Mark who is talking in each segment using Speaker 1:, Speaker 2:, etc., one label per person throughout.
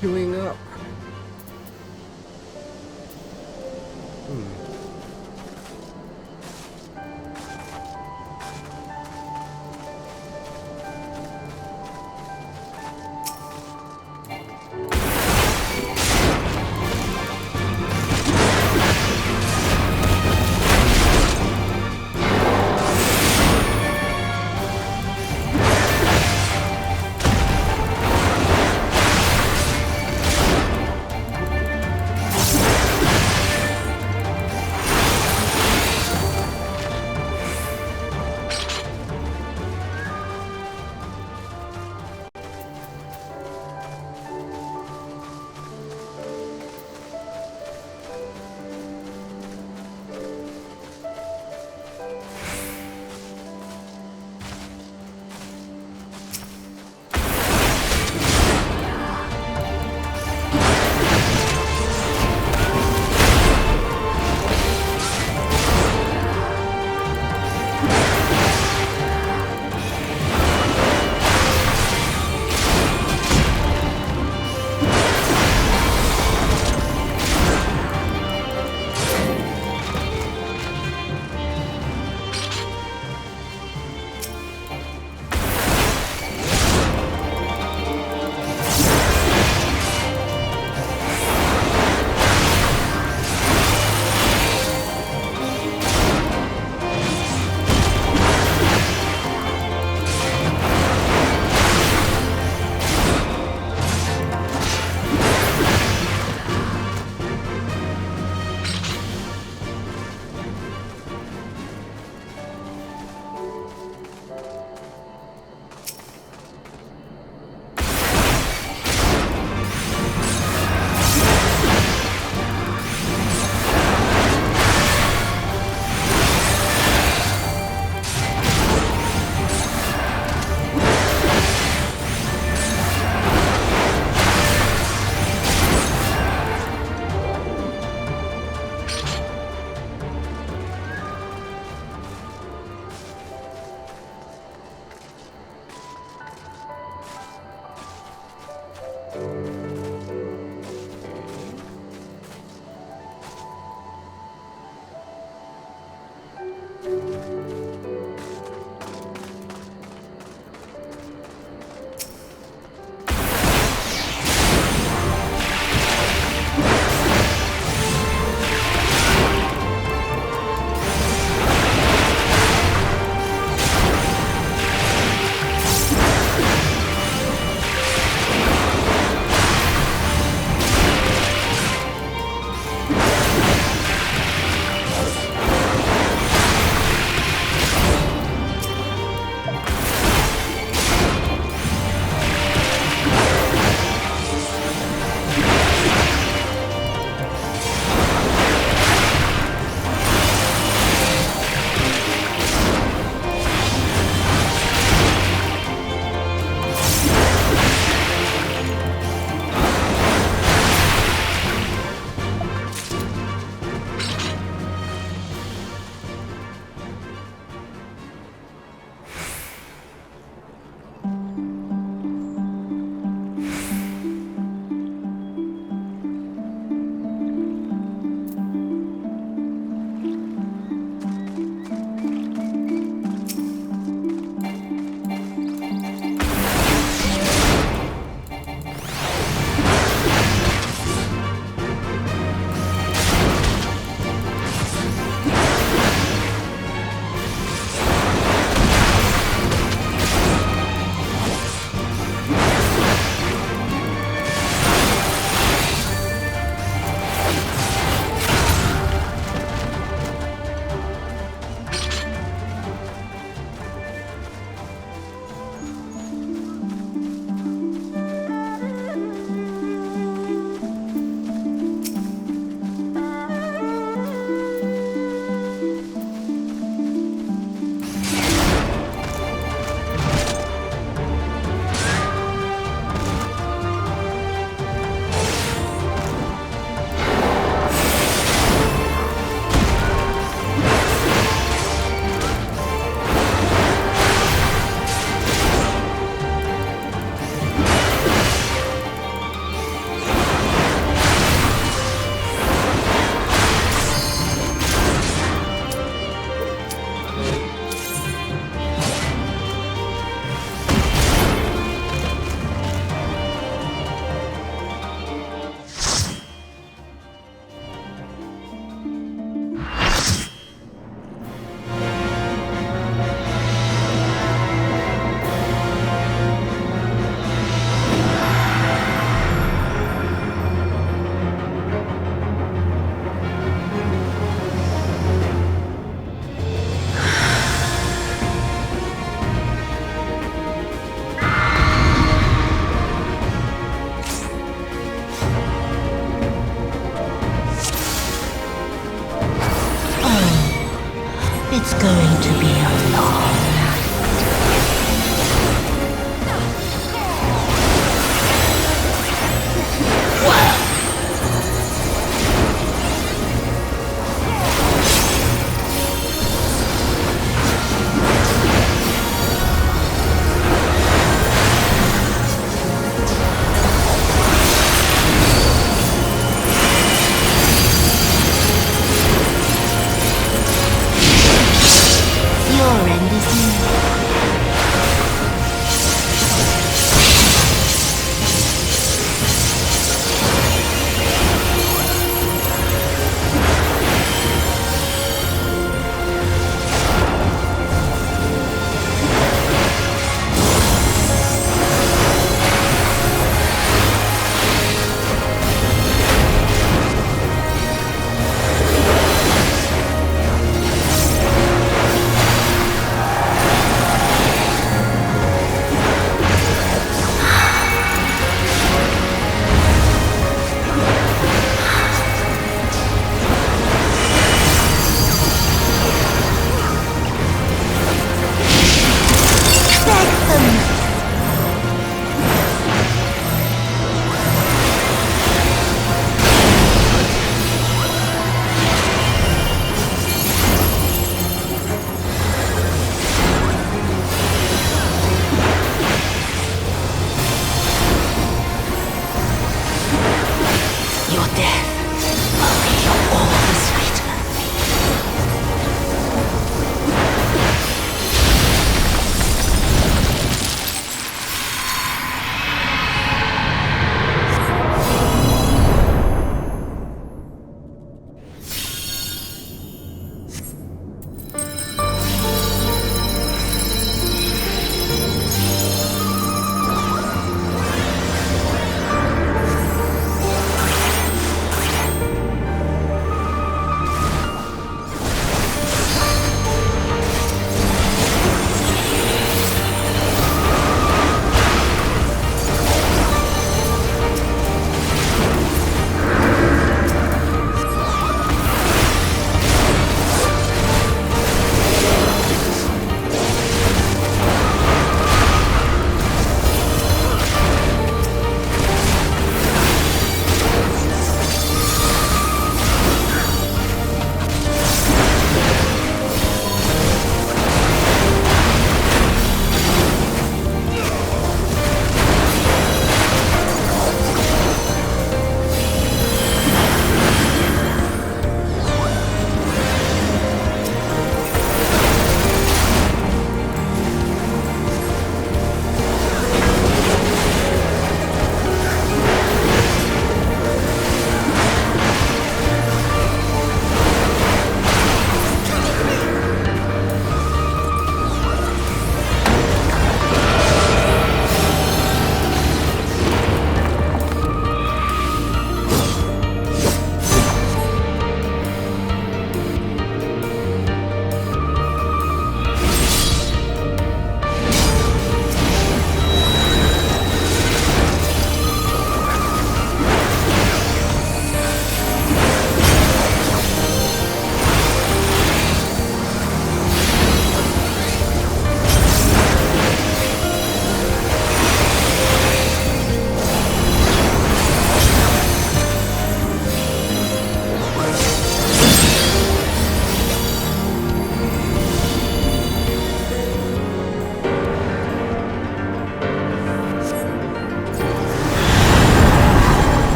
Speaker 1: queuing up.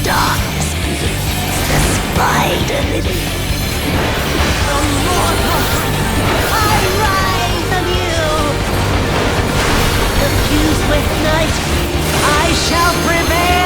Speaker 1: darkness begins. The spider living. Immortal, I rise anew. Fused with night, I shall prevail.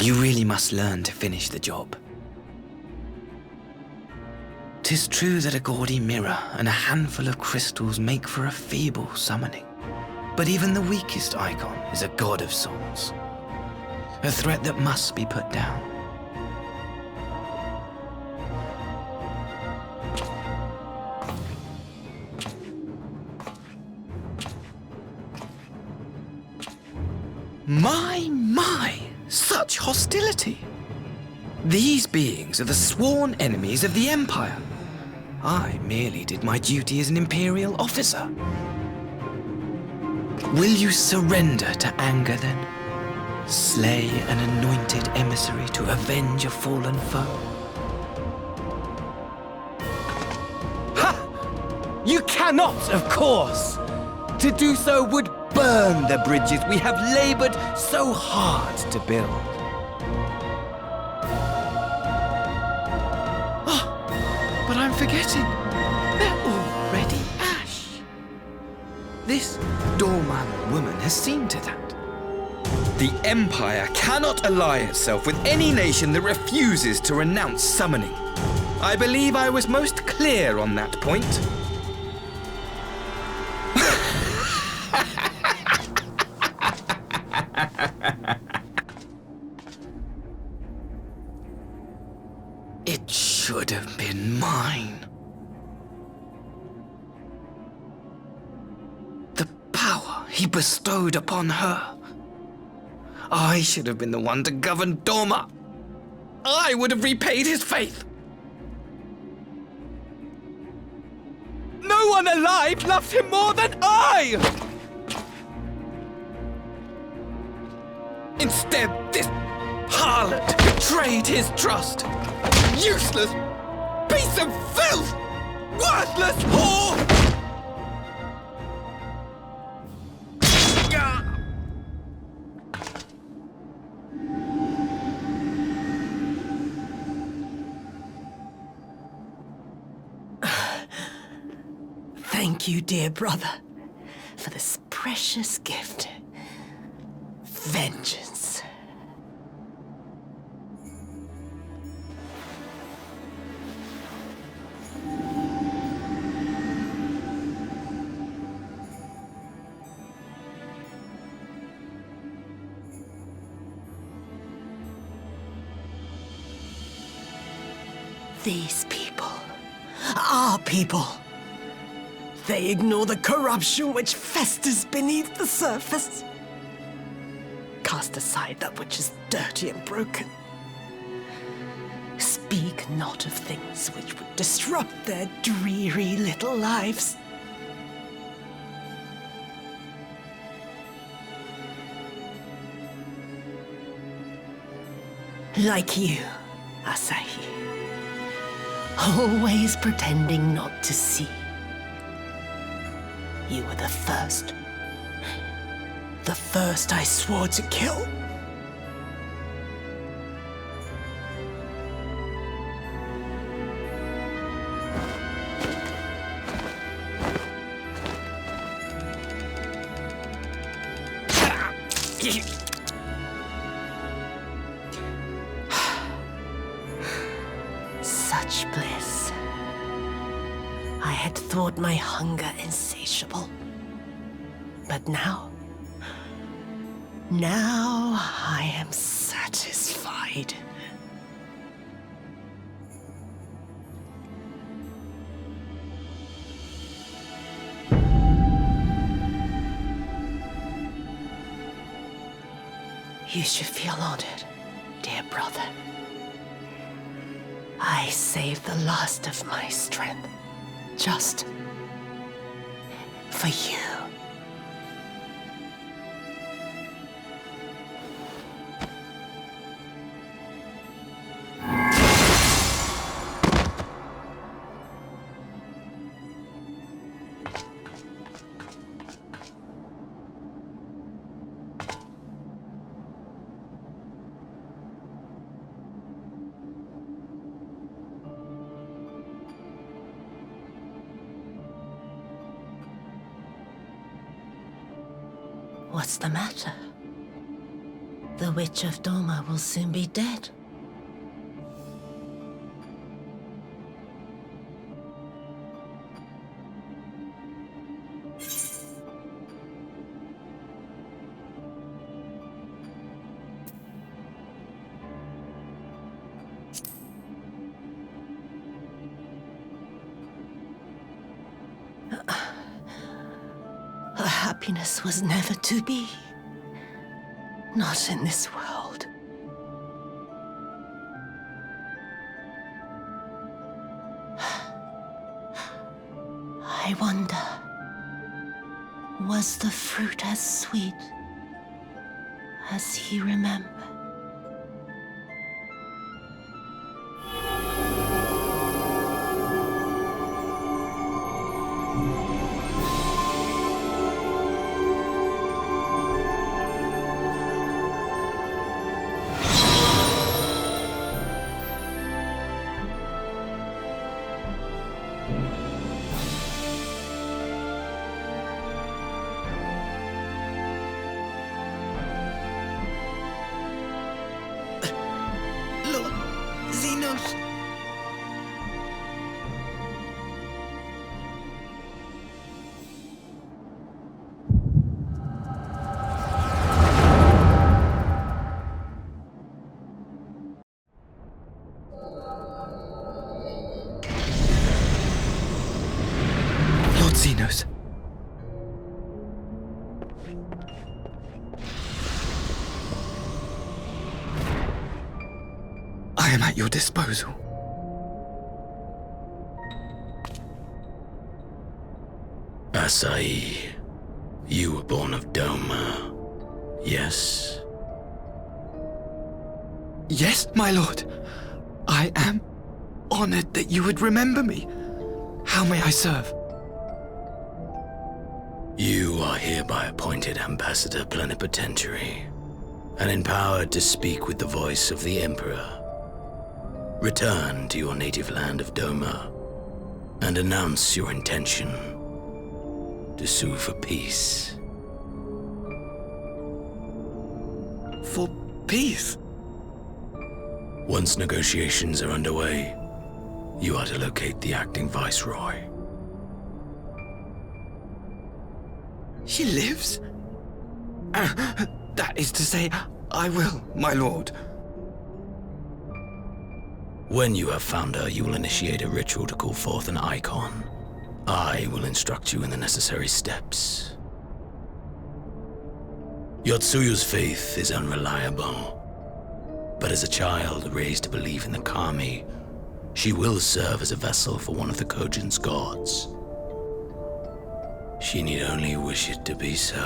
Speaker 2: You really must learn to finish the job. 'Tis true that a gaudy mirror and a handful of crystals make for a feeble summoning. But even the weakest icon is a god of sorts. A threat that must be put down. My, such hostility! These beings are the sworn enemies of the Empire. I merely did my duty as an Imperial officer. Will you surrender to anger then? Slay an anointed emissary to avenge a fallen foe?
Speaker 3: Ha! You cannot, of course! To do so would burn the bridges we have labored so hard to build.
Speaker 2: Oh, but I'm forgetting. They're already ash. This doorman woman has seen to that. The Empire cannot ally itself with any nation that refuses to renounce summoning. I believe I was most clear on that point. It should have been mine. The power he bestowed upon her. I should have been the one to govern Doma. I would have repaid his faith.
Speaker 3: No one alive loves him more than I!
Speaker 2: Instead, this harlot betrayed his trust. Useless piece of filth! Worthless whore!
Speaker 1: Thank you, dear brother, for this precious gift. Vengeance. These people, our people, they ignore the corruption which festers beneath the surface. Cast aside that which is dirty and broken. Speak not of things which would disrupt their dreary little lives. Like you, Asahi. Always pretending not to see. You were the first. The first I swore to kill. Such bliss. I had thought my hunger insatiable. But now I am satisfied. You should feel honored, dear brother. I saved the last of my strength, just for you. What's the matter? The Witch of Doma will soon be dead. Her happiness was never to be. Not in this world. I wonder, was the fruit as sweet as he remembered?
Speaker 3: Xenos. I am at your disposal.
Speaker 4: Asai, you were born of Doma, yes?
Speaker 3: Yes, my lord. I am honored that you would remember me. How may I serve?
Speaker 4: You are hereby appointed Ambassador Plenipotentiary, and empowered to speak with the voice of the Emperor. Return to your native land of Doma, and announce your intention to sue for peace.
Speaker 3: For peace?
Speaker 4: Once negotiations are underway, you are to locate the acting Viceroy.
Speaker 3: She lives? That is to say, I will, my lord.
Speaker 4: When you have found her, you will initiate a ritual to call forth an icon. I will instruct you in the necessary steps. Yotsuyu's faith is unreliable, but as a child raised to believe in the Kami, she will serve as a vessel for one of the Kojin's gods. She need only wish it to be so.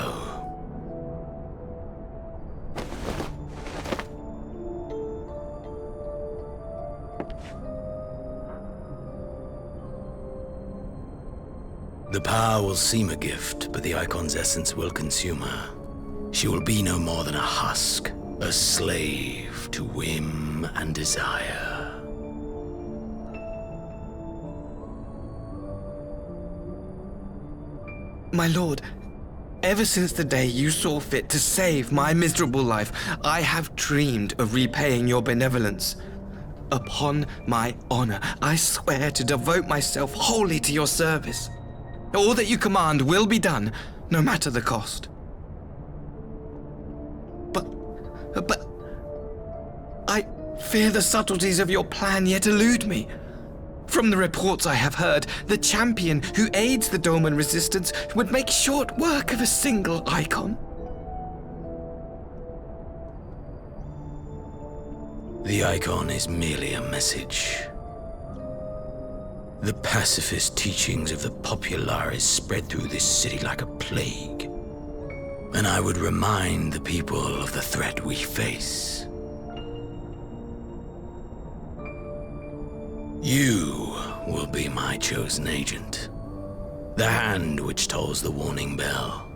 Speaker 4: The power will seem a gift, but the icon's essence will consume her. She will be no more than a husk, a slave to whim and desire.
Speaker 3: My lord, ever since the day you saw fit to save my miserable life, I have dreamed of repaying your benevolence. Upon my honor, I swear to devote myself wholly to your service. All that you command will be done, no matter the cost. But I fear the subtleties of your plan yet elude me. From the reports I have heard, the champion who aids the Doman resistance would make short work of a single icon.
Speaker 4: The icon is merely a message. The pacifist teachings of the Populares spread through this city like a plague, and I would remind the people of the threat we face. You will be my chosen agent, the hand which tolls the warning bell.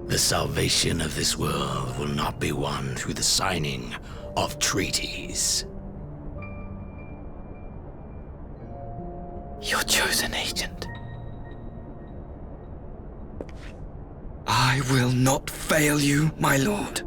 Speaker 4: The salvation of this world will not be won through the signing of treaties.
Speaker 3: Your chosen agent. I will not fail you, my lord.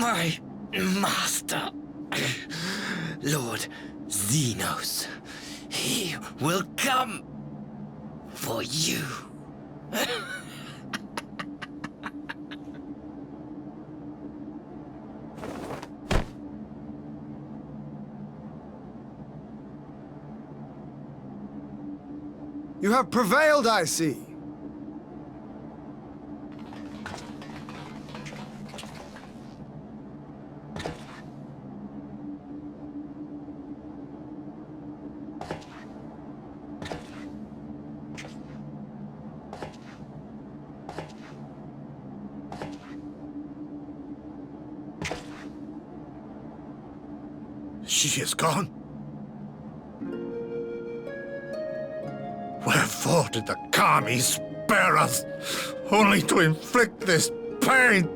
Speaker 3: My master, Lord Xenos, he will come for you.
Speaker 5: You have prevailed, I see.
Speaker 6: She is gone. Wherefore did the Kami spare us, only to inflict this pain?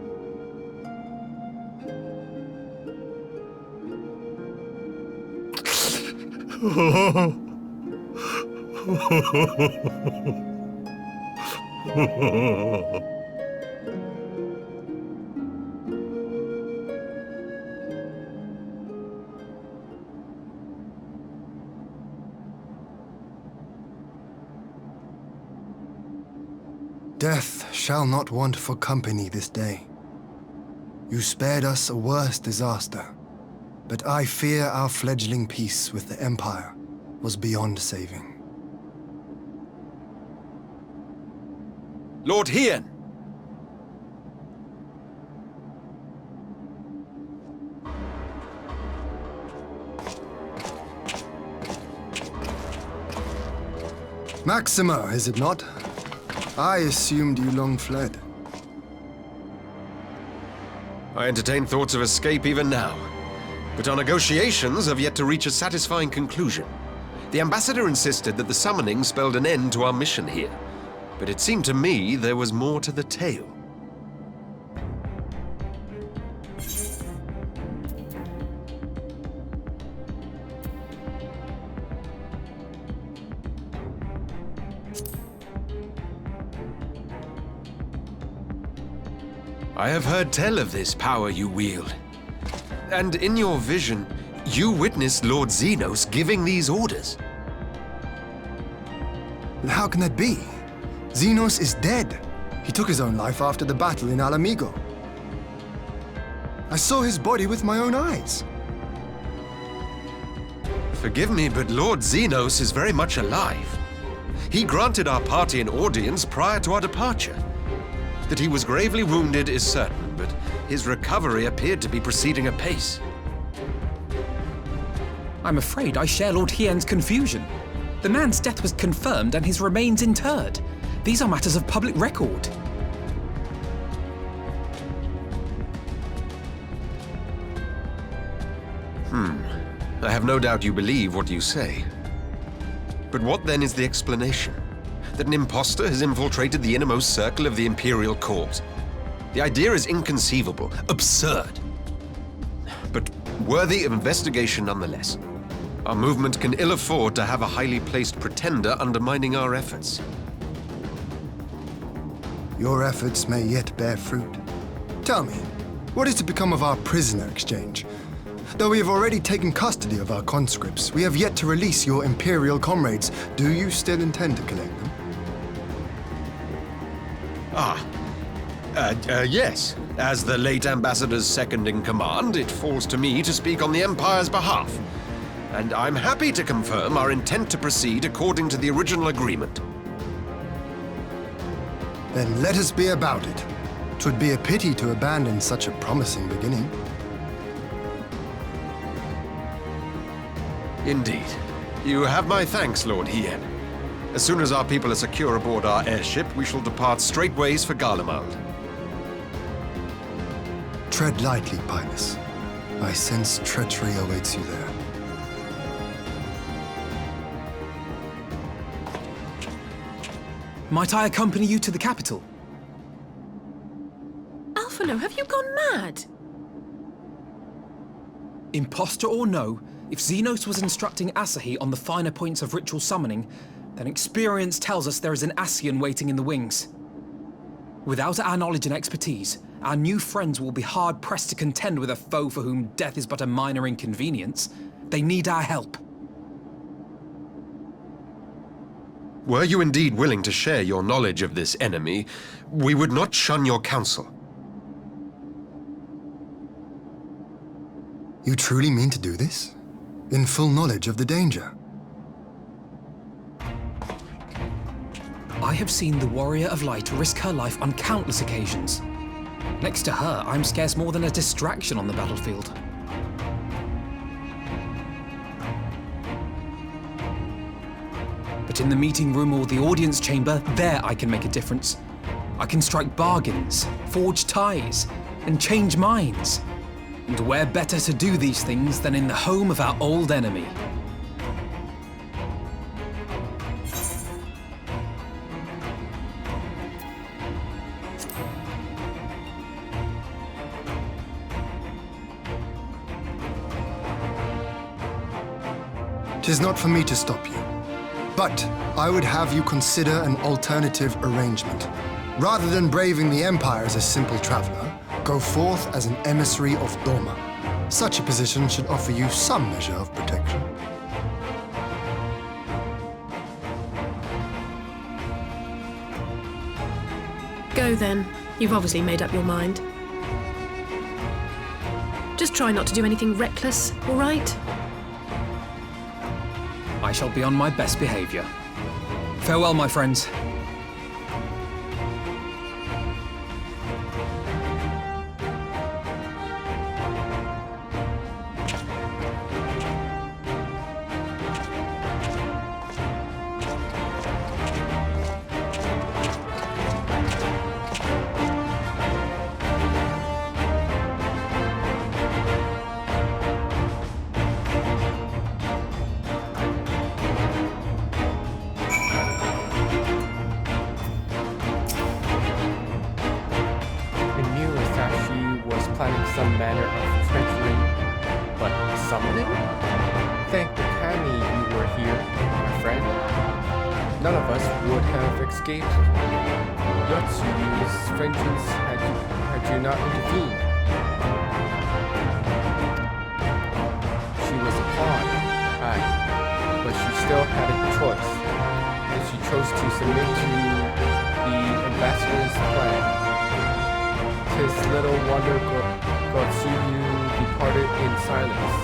Speaker 5: Death shall not want for company this day. You spared us a worse disaster, but I fear our fledgling peace with the Empire was beyond saving.
Speaker 7: Lord Hien!
Speaker 5: Maxima, is it not? I assumed you long fled.
Speaker 7: I entertain thoughts of escape even now, but our negotiations have yet to reach a satisfying conclusion. The ambassador insisted that the summoning spelled an end to our mission here, but it seemed to me there was more to the tale. I have heard tell of this power you wield. And in your vision, you witnessed Lord Xenos giving these orders.
Speaker 5: How can that be? Xenos is dead. He took his own life after the battle in Alamigo. I saw his body with my own eyes.
Speaker 7: Forgive me, but Lord Xenos is very much alive. He granted our party an audience prior to our departure. That he was gravely wounded is certain, but his recovery appeared to be proceeding apace.
Speaker 8: I'm afraid I share Lord Hien's confusion. The man's death was confirmed and his remains interred. These are matters of public record.
Speaker 7: I have no doubt you believe what you say. But what then is the explanation? That an impostor has infiltrated the innermost circle of the Imperial Court? The idea is inconceivable, absurd. But worthy of investigation nonetheless. Our movement can ill afford to have a highly placed pretender undermining our efforts.
Speaker 5: Your efforts may yet bear fruit. Tell me, what is to become of our prisoner exchange? Though we have already taken custody of our conscripts, we have yet to release your Imperial comrades. Do you still intend to collect them?
Speaker 7: Yes. As the late ambassador's second-in-command, it falls to me to speak on the Empire's behalf. And I'm happy to confirm our intent to proceed according to the original agreement.
Speaker 5: Then let us be about it. 'Twould be a pity to abandon such a promising beginning.
Speaker 7: Indeed. You have my thanks, Lord Hien. As soon as our people are secure aboard our airship, we shall depart straightways for Garlemald.
Speaker 5: Tread lightly, Pilus. I sense treachery awaits you there.
Speaker 8: Might I accompany you to the capital?
Speaker 9: Alphino, have you gone mad?
Speaker 8: Imposter or no, if Xenos was instructing Asahi on the finer points of ritual summoning, then experience tells us there is an Ascian waiting in the wings. Without our knowledge and expertise, Our new friends will be hard-pressed to contend with a foe for whom death is but a minor inconvenience. They need our help.
Speaker 7: Were you indeed willing to share your knowledge of this enemy, we would not shun your counsel.
Speaker 5: You truly mean to do this? In full knowledge of the danger?
Speaker 8: I have seen the Warrior of Light risk her life on countless occasions. Next to her, I'm scarce more than a distraction on the battlefield. But in the meeting room or the audience chamber, there I can make a difference. I can strike bargains, forge ties, and change minds. And where better to do these things than in the home of our old enemy?
Speaker 5: Tis not for me to stop you, but I would have you consider an alternative arrangement. Rather than braving the Empire as a simple traveler, go forth as an emissary of Doma. Such a position should offer you some measure of protection.
Speaker 9: Go then. You've obviously made up your mind. Just try not to do anything reckless, all right?
Speaker 8: I shall be on my best behavior. Farewell, my friends.
Speaker 10: Some manner of treachery, but summoning? Thank the Kami you were here, my friend. None of us would have escaped Yotsuyu's vengeance had you not intervened. She was a pawn, aye, but she still had a choice, and she chose to submit to the ambassador's plan. 'Tis little wonder Yotsuyu departed in silence.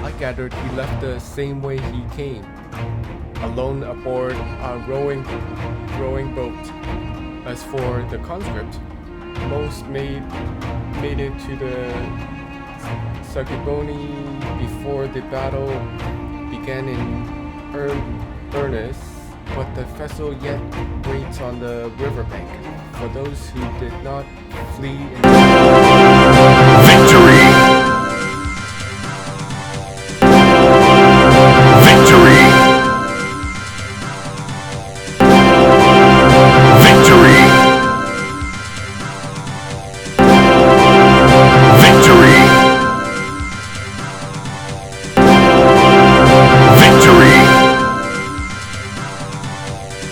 Speaker 10: I gathered he left the same way he came, alone aboard a rowing boat. As for the conscript, most made it to the Sakiboni before the battle began in earnest. But the vessel yet waits on the riverbank for those who did not flee in
Speaker 6: Victory!